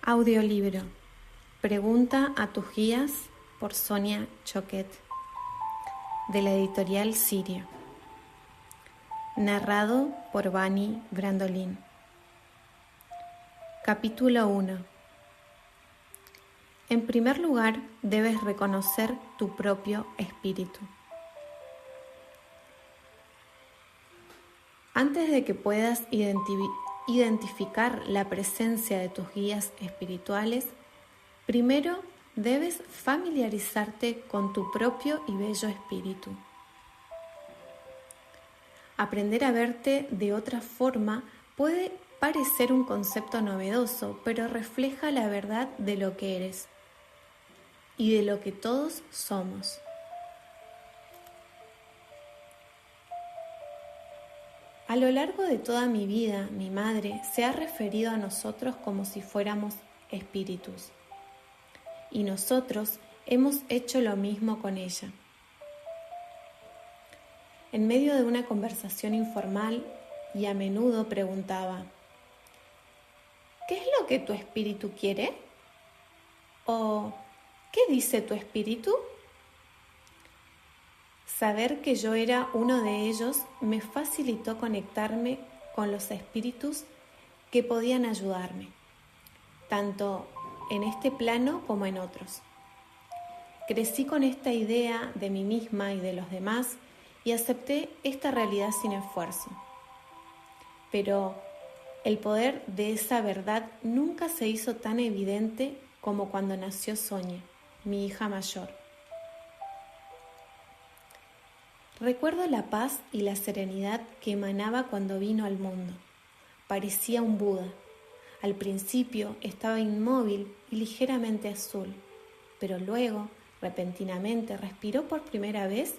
Audiolibro. Pregunta a tus guías por Sonia Choquet, de la editorial Sirio. Narrado por Vani Brandolin. Capítulo 1. En primer lugar, debes reconocer tu propio espíritu. Antes de que puedas identificar la presencia de tus guías espirituales, primero debes familiarizarte con tu propio y bello espíritu. Aprender a verte de otra forma puede parecer un concepto novedoso, pero refleja la verdad de lo que eres y de lo que todos somos. A lo largo de toda mi vida, mi madre se ha referido a nosotros como si fuéramos espíritus. Y nosotros hemos hecho lo mismo con ella. En medio de una conversación informal, y a menudo preguntaba: ¿qué es lo que tu espíritu quiere? ¿O qué dice tu espíritu? Saber que yo era uno de ellos me facilitó conectarme con los espíritus que podían ayudarme, tanto en este plano como en otros. Crecí con esta idea de mí misma y de los demás y acepté esta realidad sin esfuerzo. Pero el poder de esa verdad nunca se hizo tan evidente como cuando nació Sonia, mi hija mayor. Recuerdo la paz y la serenidad que emanaba cuando vino al mundo. Parecía un Buda. Al principio estaba inmóvil y ligeramente azul, pero luego, repentinamente, respiró por primera vez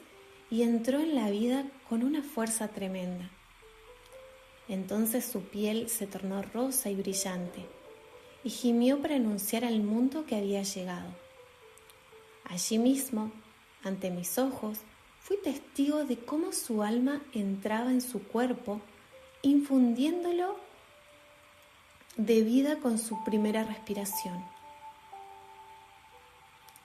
y entró en la vida con una fuerza tremenda. Entonces su piel se tornó rosa y brillante, y gimió para anunciar al mundo que había llegado. Allí mismo, ante mis ojos, fui testigo de cómo su alma entraba en su cuerpo, infundiéndolo de vida con su primera respiración.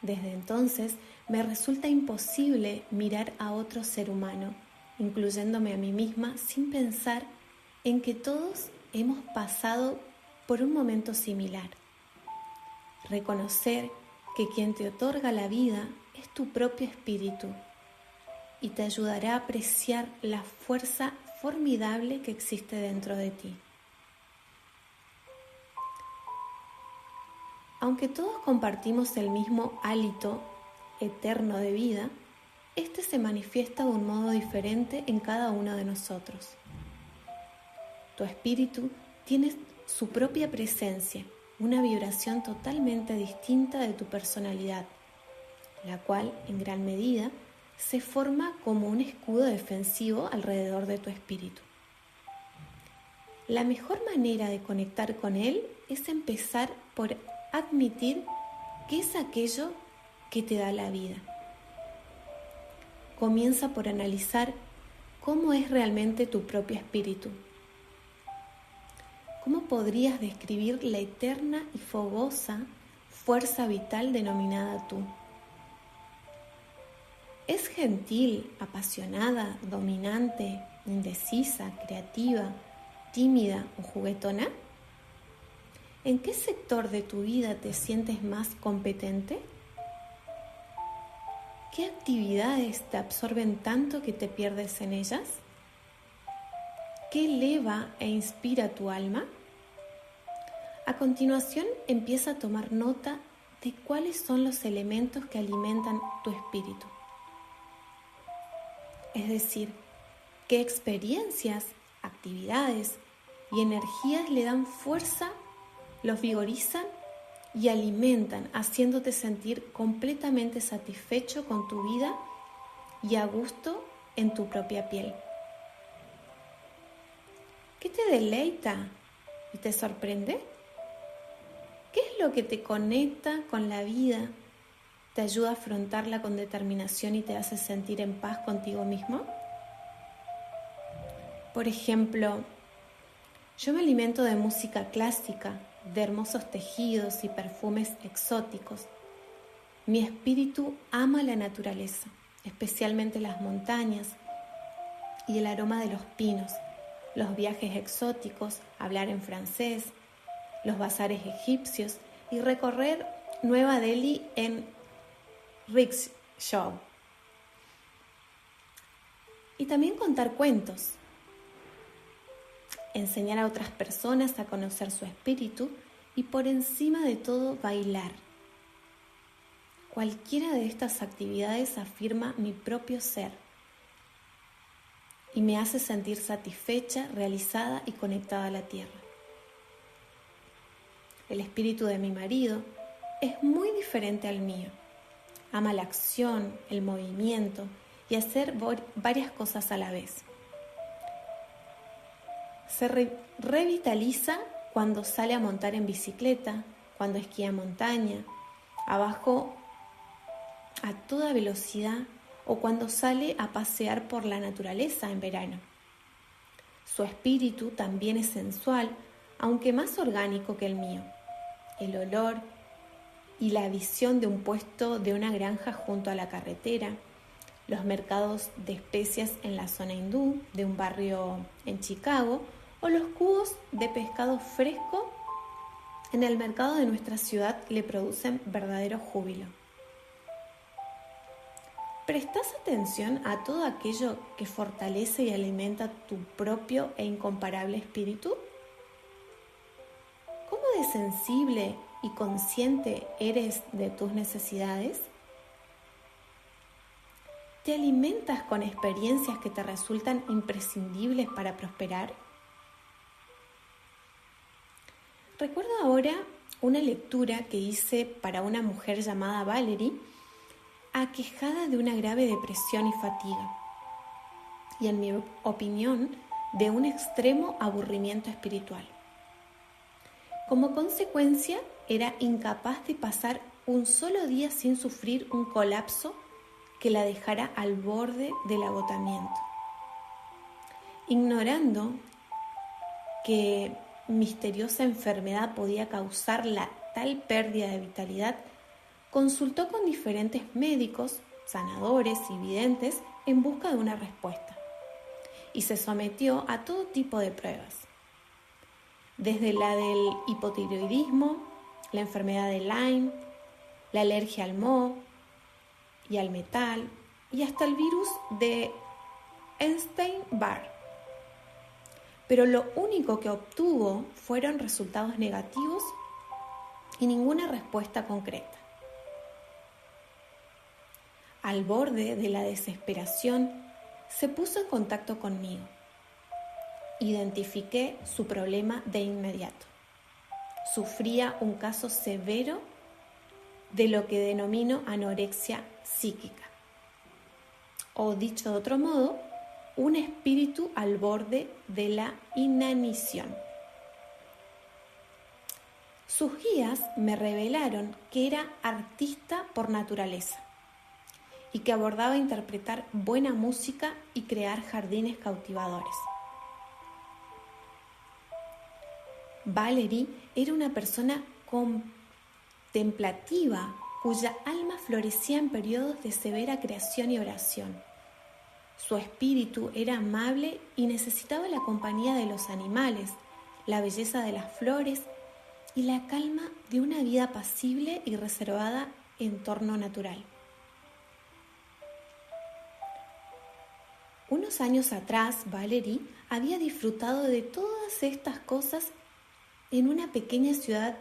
Desde entonces me resulta imposible mirar a otro ser humano, incluyéndome a mí misma, sin pensar en que todos hemos pasado por un momento similar. Reconocer que quien te otorga la vida es tu propio espíritu y te ayudará a apreciar la fuerza formidable que existe dentro de ti. Aunque todos compartimos el mismo hálito eterno de vida, este se manifiesta de un modo diferente en cada uno de nosotros. Tu espíritu tiene su propia presencia, una vibración totalmente distinta de tu personalidad, la cual, en gran medida, se forma como un escudo defensivo alrededor de tu espíritu. La mejor manera de conectar con él es empezar por admitir qué es aquello que te da la vida. Comienza por analizar cómo es realmente tu propio espíritu. ¿Cómo podrías describir la eterna y fogosa fuerza vital denominada tú? ¿Es gentil, apasionada, dominante, indecisa, creativa, tímida o juguetona? ¿En qué sector de tu vida te sientes más competente? ¿Qué actividades te absorben tanto que te pierdes en ellas? ¿Qué eleva e inspira tu alma? A continuación, empieza a tomar nota de cuáles son los elementos que alimentan tu espíritu. Es decir, qué experiencias, actividades y energías le dan fuerza, los vigorizan y alimentan, haciéndote sentir completamente satisfecho con tu vida y a gusto en tu propia piel. ¿Qué te deleita y te sorprende? ¿Qué es lo que te conecta con la vida, te ayuda a afrontarla con determinación y te hace sentir en paz contigo mismo? Por ejemplo, yo me alimento de música clásica de hermosos tejidos y perfumes exóticos. Mi espíritu ama la naturaleza, especialmente las montañas y el aroma de los pinos, los viajes exóticos, hablar en francés, los bazares egipcios y recorrer Nueva Delhi en rickshaw. Y también contar cuentos, enseñar a otras personas a conocer su espíritu y por encima de todo bailar. Cualquiera de estas actividades afirma mi propio ser y me hace sentir satisfecha, realizada y conectada a la tierra. El espíritu de mi marido es muy diferente al mío. Ama la acción, el movimiento y hacer varias cosas a la vez. Se revitaliza cuando sale a montar en bicicleta, cuando esquía en montaña, abajo a toda velocidad o cuando sale a pasear por la naturaleza en verano. Su espíritu también es sensual, aunque más orgánico que el mío. El olor y la visión de un puesto de una granja junto a la carretera, los mercados de especias en la zona hindú de un barrio en Chicago o los cubos de pescado fresco en el mercado de nuestra ciudad le producen verdadero júbilo. ¿Prestas atención a todo aquello que fortalece y alimenta tu propio e incomparable espíritu? ¿Cómo de sensible y consciente eres de tus necesidades? ¿Te alimentas con experiencias que te resultan imprescindibles para prosperar? Recuerdo ahora una lectura que hice para una mujer llamada Valerie, aquejada de una grave depresión y fatiga, y en mi opinión, de un extremo aburrimiento espiritual. Como consecuencia, era incapaz de pasar un solo día sin sufrir un colapso que la dejara al borde del agotamiento. Ignorando que misteriosa enfermedad podía causar la tal pérdida de vitalidad, consultó con diferentes médicos, sanadores y videntes en busca de una respuesta y se sometió a todo tipo de pruebas, desde la del hipotiroidismo, la enfermedad de Lyme, la alergia al moho y al metal y hasta el virus de Epstein-Barr. Pero lo único que obtuvo fueron resultados negativos y ninguna respuesta concreta. Al borde de la desesperación, se puso en contacto conmigo. Identifiqué su problema de inmediato. Sufría un caso severo de lo que denomino anorexia psíquica. O dicho de otro modo, un espíritu al borde de la inanición. Sus guías me revelaron que era artista por naturaleza y que abordaba interpretar buena música y crear jardines cautivadores. Valerie era una persona contemplativa cuya alma florecía en periodos de severa creación y oración. Su espíritu era amable y necesitaba la compañía de los animales, la belleza de las flores y la calma de una vida apacible y reservada en entorno natural. Unos años atrás, Valerie había disfrutado de todas estas cosas en una pequeña ciudad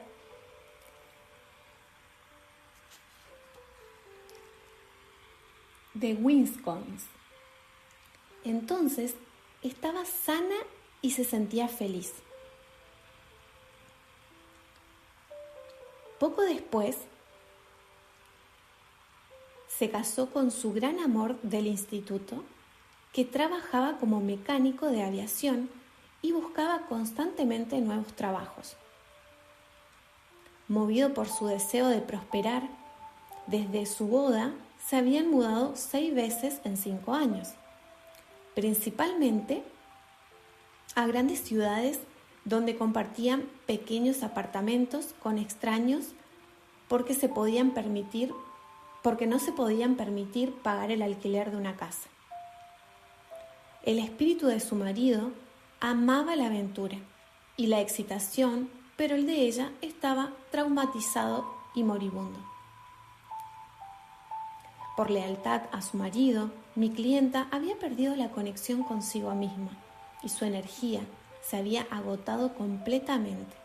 de Wisconsin. Entonces, estaba sana y se sentía feliz. Poco después, se casó con su gran amor del instituto, que trabajaba como mecánico de aviación y buscaba constantemente nuevos trabajos. Movido por su deseo de prosperar, desde su boda se habían mudado 6 veces en 5 años, principalmente a grandes ciudades donde compartían pequeños apartamentos con extraños porque no se podían permitir pagar el alquiler de una casa. El espíritu de su marido amaba la aventura y la excitación, pero el de ella estaba traumatizado y moribundo. Por lealtad a su marido, mi clienta había perdido la conexión consigo misma y su energía se había agotado completamente.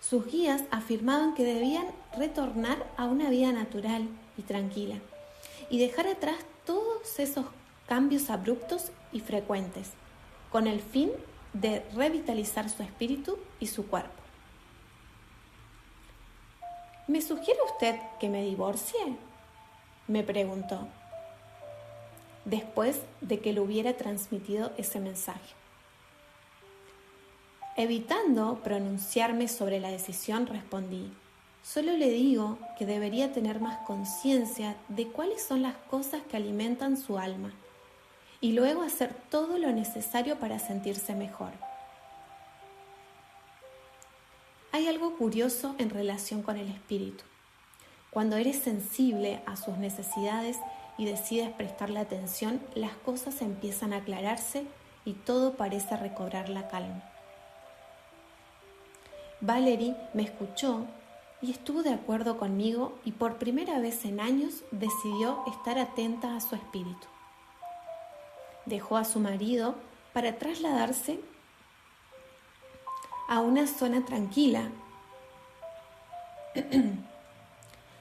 Sus guías afirmaban que debían retornar a una vida natural y tranquila y dejar atrás todos esos cambios abruptos y frecuentes, con el fin de revitalizar su espíritu y su cuerpo. ¿Me sugiere usted que me divorcie?, me preguntó, después de que le hubiera transmitido ese mensaje. Evitando pronunciarme sobre la decisión, respondí: solo le digo que debería tener más conciencia de cuáles son las cosas que alimentan su alma y luego hacer todo lo necesario para sentirse mejor. Hay algo curioso en relación con el espíritu. Cuando eres sensible a sus necesidades y decides prestarle atención, las cosas empiezan a aclararse y todo parece recobrar la calma. Valerie me escuchó y estuvo de acuerdo conmigo y por primera vez en años decidió estar atenta a su espíritu. Dejó a su marido para trasladarse a una zona tranquila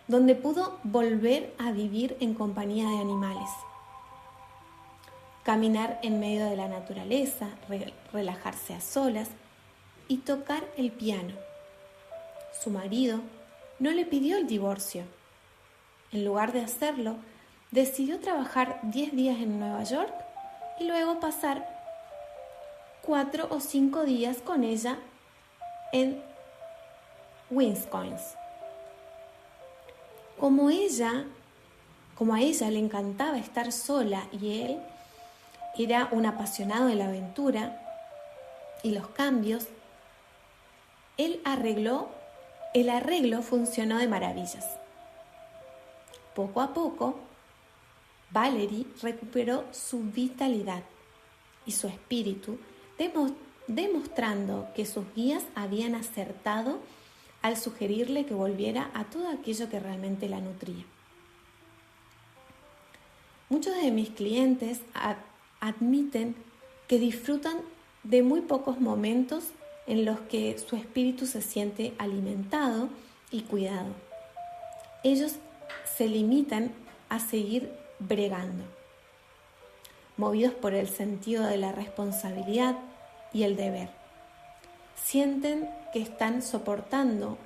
donde pudo volver a vivir en compañía de animales, caminar en medio de la naturaleza, relajarse a solas y tocar el piano. Su marido no le pidió el divorcio. En lugar de hacerlo, decidió trabajar 10 días en Nueva York y luego pasar 4 o 5 días con ella en Wisconsin. Como a ella le encantaba estar sola y él era un apasionado de la aventura y los cambios, el arreglo funcionó de maravillas. Poco a poco, Valerie recuperó su vitalidad y su espíritu, demostrando que sus guías habían acertado al sugerirle que volviera a todo aquello que realmente la nutría. Muchos de mis clientes admiten que disfrutan de muy pocos momentos en los que su espíritu se siente alimentado y cuidado. Ellos se limitan a seguir bregando, movidos por el sentido de la responsabilidad y el deber. Sienten que están soportando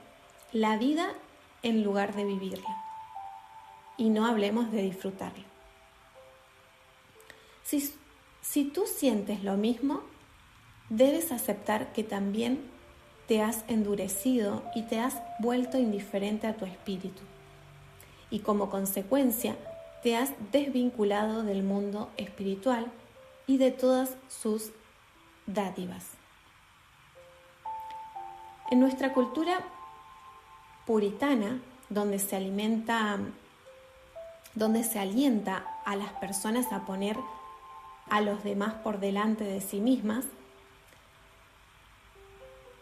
la vida en lugar de vivirla. Y no hablemos de disfrutarla. Si tú sientes lo mismo, debes aceptar que también te has endurecido y te has vuelto indiferente a tu espíritu. Y como consecuencia, te has desvinculado del mundo espiritual y de todas sus dádivas. En nuestra cultura puritana, donde se alienta a las personas a poner a los demás por delante de sí mismas,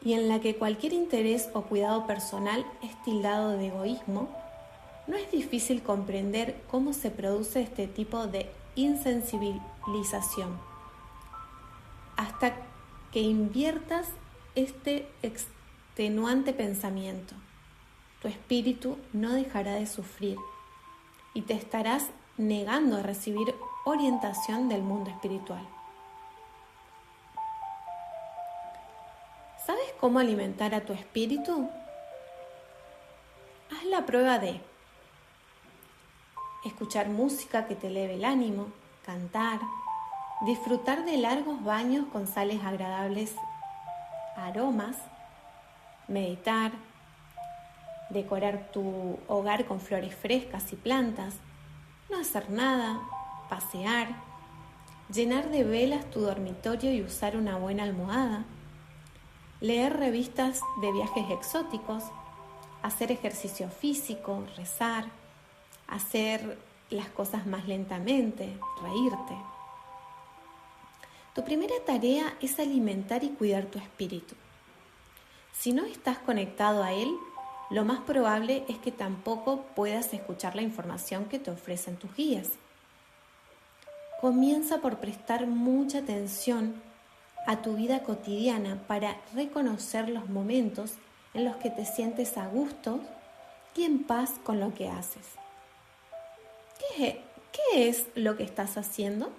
y en la que cualquier interés o cuidado personal es tildado de egoísmo, no es difícil comprender cómo se produce este tipo de insensibilización. Hasta que inviertas este extenuante pensamiento, tu espíritu no dejará de sufrir y te estarás negando a recibir orientación del mundo espiritual. ¿Sabes cómo alimentar a tu espíritu? Haz la prueba de escuchar música que te eleve el ánimo, cantar, disfrutar de largos baños con sales agradables aromas, meditar, decorar tu hogar con flores frescas y plantas, no hacer nada, pasear, llenar de velas tu dormitorio y usar una buena almohada, leer revistas de viajes exóticos, hacer ejercicio físico, rezar, hacer las cosas más lentamente, reírte. Tu primera tarea es alimentar y cuidar tu espíritu. Si no estás conectado a él, lo más probable es que tampoco puedas escuchar la información que te ofrecen tus guías. Comienza por prestar mucha atención a tu vida cotidiana para reconocer los momentos en los que te sientes a gusto y en paz con lo que haces. ¿Qué es lo que estás haciendo?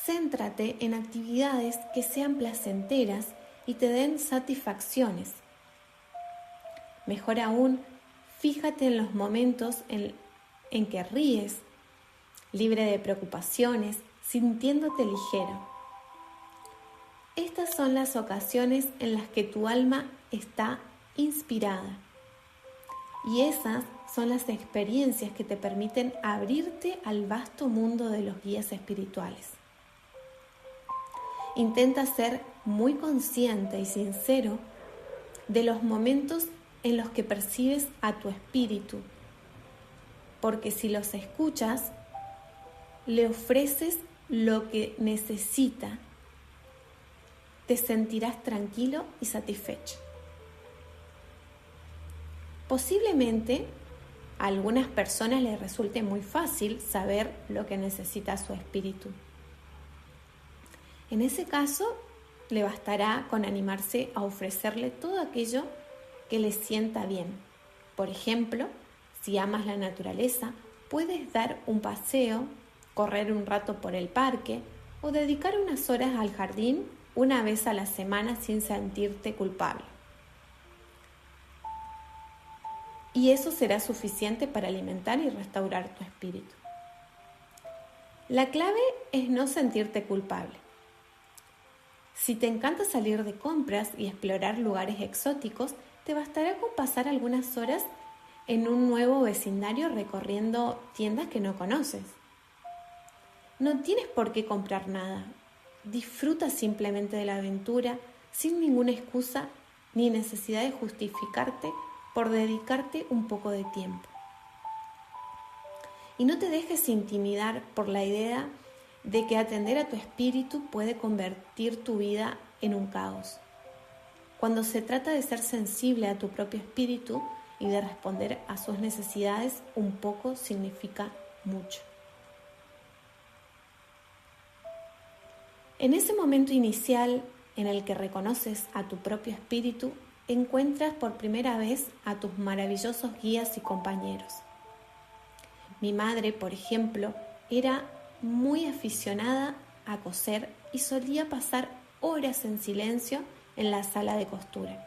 Céntrate en actividades que sean placenteras y te den satisfacciones. Mejor aún, fíjate en los momentos en que ríes, libre de preocupaciones, sintiéndote ligero. Estas son las ocasiones en las que tu alma está inspirada. Y esas son las experiencias que te permiten abrirte al vasto mundo de los guías espirituales. Intenta ser muy consciente y sincero de los momentos en los que percibes a tu espíritu, porque si los escuchas, le ofreces lo que necesita, te sentirás tranquilo y satisfecho. Posiblemente a algunas personas les resulte muy fácil saber lo que necesita su espíritu. En ese caso, le bastará con animarse a ofrecerle todo aquello que le sienta bien. Por ejemplo, si amas la naturaleza, puedes dar un paseo, correr un rato por el parque o dedicar unas horas al jardín una vez a la semana sin sentirte culpable. Y eso será suficiente para alimentar y restaurar tu espíritu. La clave es no sentirte culpable. Si te encanta salir de compras y explorar lugares exóticos, te bastará con pasar algunas horas en un nuevo vecindario recorriendo tiendas que no conoces. No tienes por qué comprar nada. Disfruta simplemente de la aventura sin ninguna excusa ni necesidad de justificarte por dedicarte un poco de tiempo. Y no te dejes intimidar por la idea de que atender a tu espíritu puede convertir tu vida en un caos. Cuando se trata de ser sensible a tu propio espíritu y de responder a sus necesidades, un poco significa mucho. En ese momento inicial en el que reconoces a tu propio espíritu, encuentras por primera vez a tus maravillosos guías y compañeros. Mi madre, por ejemplo, era muy aficionada a coser y solía pasar horas en silencio en la sala de costura,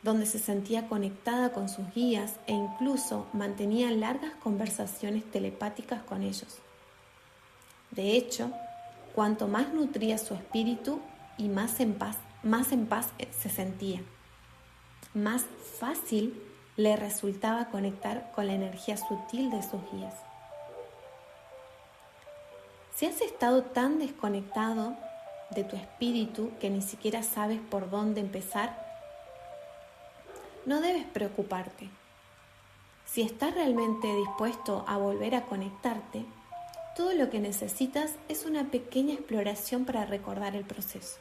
donde se sentía conectada con sus guías e incluso mantenía largas conversaciones telepáticas con ellos. De hecho, cuanto más nutría su espíritu y más en paz se sentía, más fácil le resultaba conectar con la energía sutil de sus guías. Si has estado tan desconectado de tu espíritu que ni siquiera sabes por dónde empezar, no debes preocuparte. Si estás realmente dispuesto a volver a conectarte, todo lo que necesitas es una pequeña exploración para recordar el proceso.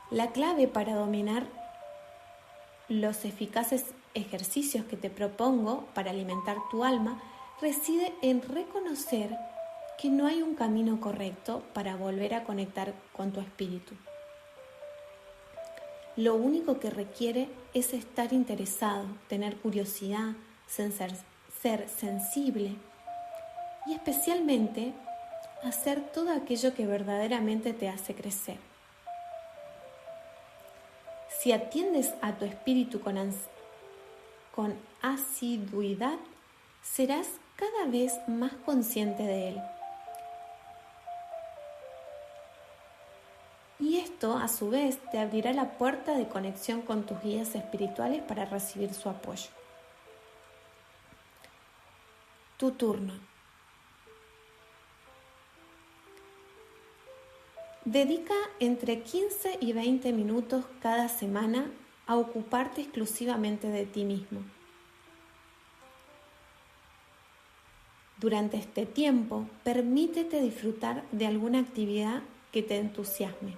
La clave para dominar los eficaces ejercicios que te propongo para alimentar tu alma reside en reconocer que no hay un camino correcto para volver a conectar con tu espíritu. Lo único que requiere es estar interesado, tener curiosidad, ser sensible y especialmente hacer todo aquello que verdaderamente te hace crecer. Si atiendes a tu espíritu con asiduidad, serás cada vez más consciente de él. Y esto, a su vez, te abrirá la puerta de conexión con tus guías espirituales para recibir su apoyo. tu turno. Dedica entre 15 y 20 minutos cada semana a ocuparte exclusivamente de ti mismo. Durante este tiempo, permítete disfrutar de alguna actividad que te entusiasme,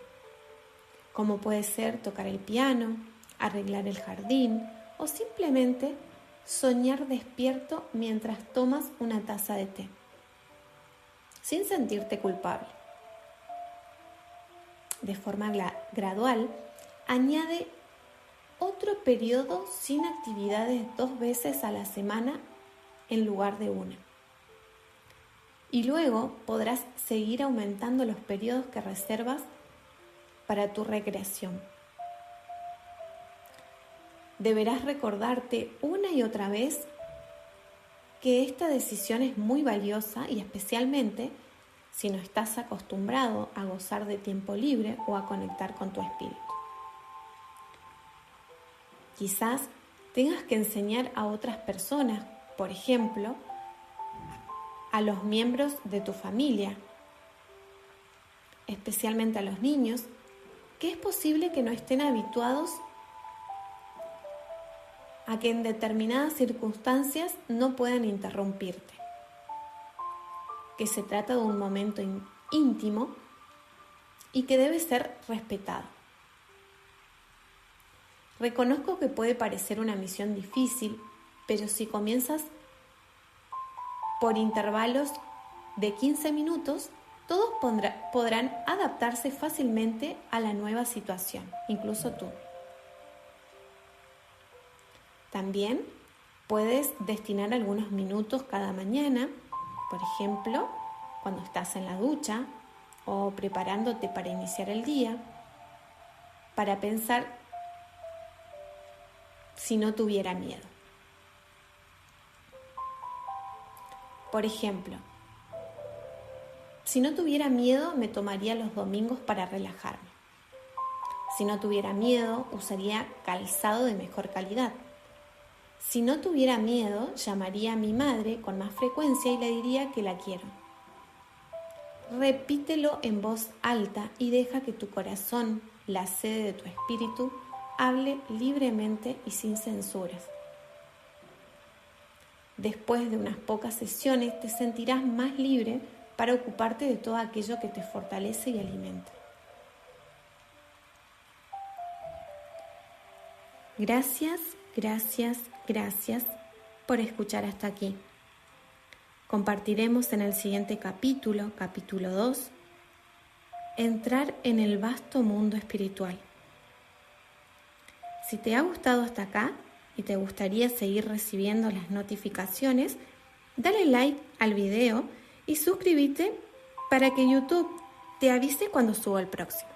como puede ser tocar el piano, arreglar el jardín o simplemente soñar despierto mientras tomas una taza de té, sin sentirte culpable. De forma gradual, añade otro periodo sin actividades 2 veces a la semana en lugar de una. Y luego podrás seguir aumentando los periodos que reservas para tu recreación. Deberás recordarte una y otra vez que esta decisión es muy valiosa y especialmente si no estás acostumbrado a gozar de tiempo libre o a conectar con tu espíritu. Quizás tengas que enseñar a otras personas, por ejemplo, a los miembros de tu familia, especialmente a los niños, que es posible que no estén habituados a que en determinadas circunstancias no puedan interrumpirte, que se trata de un momento íntimo y que debe ser respetado. Reconozco que puede parecer una misión difícil, pero si comienzas por intervalos de 15 minutos, todos podrán adaptarse fácilmente a la nueva situación, incluso tú. También puedes destinar algunos minutos cada mañana, por ejemplo, cuando estás en la ducha o preparándote para iniciar el día, para pensar si no tuviera miedo. Por ejemplo, si no tuviera miedo, me tomaría los domingos para relajarme. Si no tuviera miedo, usaría calzado de mejor calidad. Si no tuviera miedo, llamaría a mi madre con más frecuencia y le diría que la quiero. Repítelo en voz alta y deja que tu corazón, la sede de tu espíritu, hable libremente y sin censuras. Después de unas pocas sesiones te sentirás más libre para ocuparte de todo aquello que te fortalece y alimenta. Gracias, gracias, gracias por escuchar hasta aquí. Compartiremos en el siguiente capítulo 2, entrar en el vasto mundo espiritual. Si te ha gustado hasta acá y te gustaría seguir recibiendo las notificaciones, dale like al video y suscríbete para que YouTube te avise cuando suba el próximo.